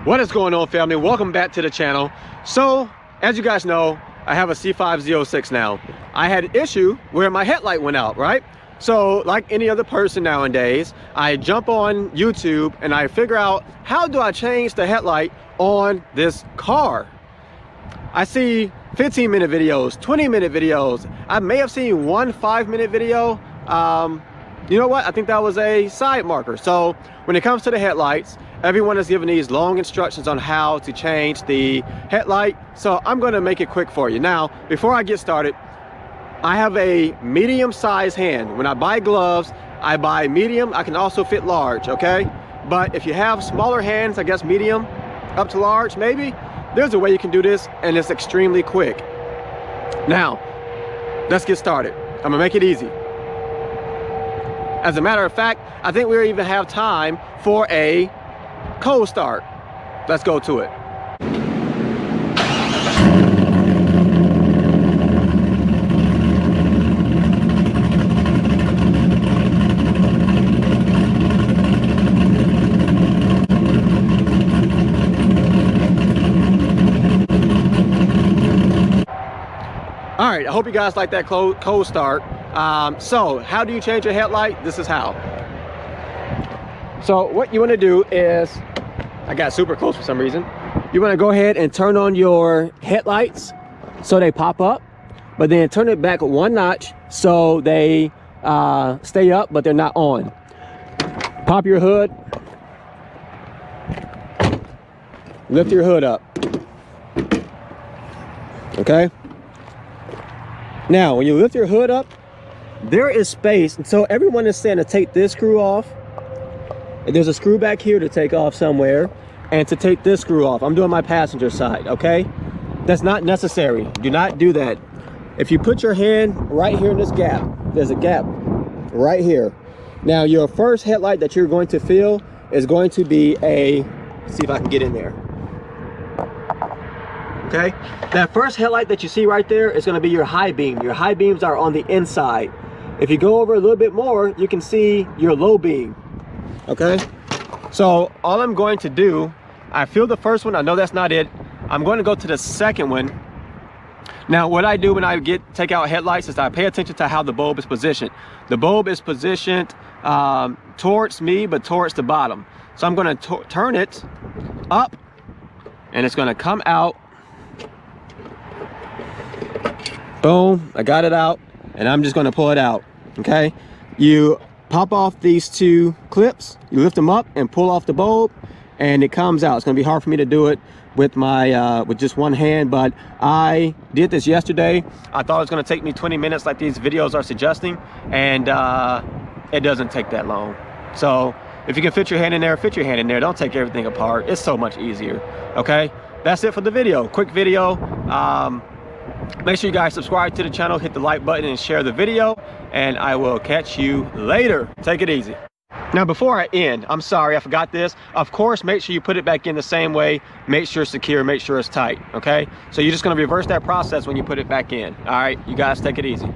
What is going on, family? Welcome back to the channel. So as you guys know, I have a C5 Z06 now. I had an issue where my headlight went out, right? So like any other person nowadays, I jump on YouTube and I figure out, how do I change the headlight on this car? I see 15-minute videos, 20-minute videos. I may have seen one 5-minute video. You know what? I think that was a side marker. So when it comes to the headlights, everyone is giving these long instructions on how to change the headlight. So I'm going to make it quick for you. Now, before I get started, I have a medium-sized hand. When I buy gloves, I buy medium. I can also fit large, okay? But if you have smaller hands, I guess medium up to large, maybe, there's a way you can do this, and it's extremely quick. Now, let's get started. I'm gonna make it easy. As a matter of fact, I think we even have time for a cold start. Let's go to it. All right, I hope you guys like that cold start. So how do you change your headlight? This is how. So what you want to do is, I got super close for some reason. You want to go ahead and turn on your headlights so they pop up, but then turn it back one notch so they stay up, but they're not on. Pop your hood. Lift your hood up. Okay. Now, when you lift your hood up, there is space. And so everyone is saying to take this screw off. And there's a screw back here to take off somewhere. And to take this screw off. I'm doing my passenger side, okay? That's not necessary. Do not do that. If you put your hand right here in this gap, there's a gap right here. Now, your first headlight that you're going to feel is going to be a, let's see if I can get in there. Okay, that first headlight that you see right there is going to be your high beam. Your high beams are on the inside. If you go over a little bit more, you can see your low beam. Okay, so all I'm going to do, I feel the first one, I know that's not it. I'm going to go to the second one. Now what I do when I take out headlights is I pay attention to how the bulb is positioned. The bulb is positioned towards me, but towards the bottom. So I'm going to turn it up, and it's going to come out. Boom, I got it out, and I'm just going to pull it out. Okay, you pop off these two clips, you lift them up and pull off the bulb, and it comes out. It's going to be hard for me to do it with my with just one hand, but I did this yesterday. I thought it was going to take me 20 minutes like these videos are suggesting, and it doesn't take that long. So if you can fit your hand in there, fit your hand in there. Don't take everything apart. It's so much easier. Okay, that's it for the video. Quick video. Make sure you guys subscribe to the channel, hit the like button, and share the video, and I will catch you later. Take it easy. Now before I end, I'm sorry I forgot this. Of course, make sure you put it back in the same way. Make sure it's secure, make sure it's tight. Okay, so you're just going to reverse that process when you put it back in. All right, you guys take it easy.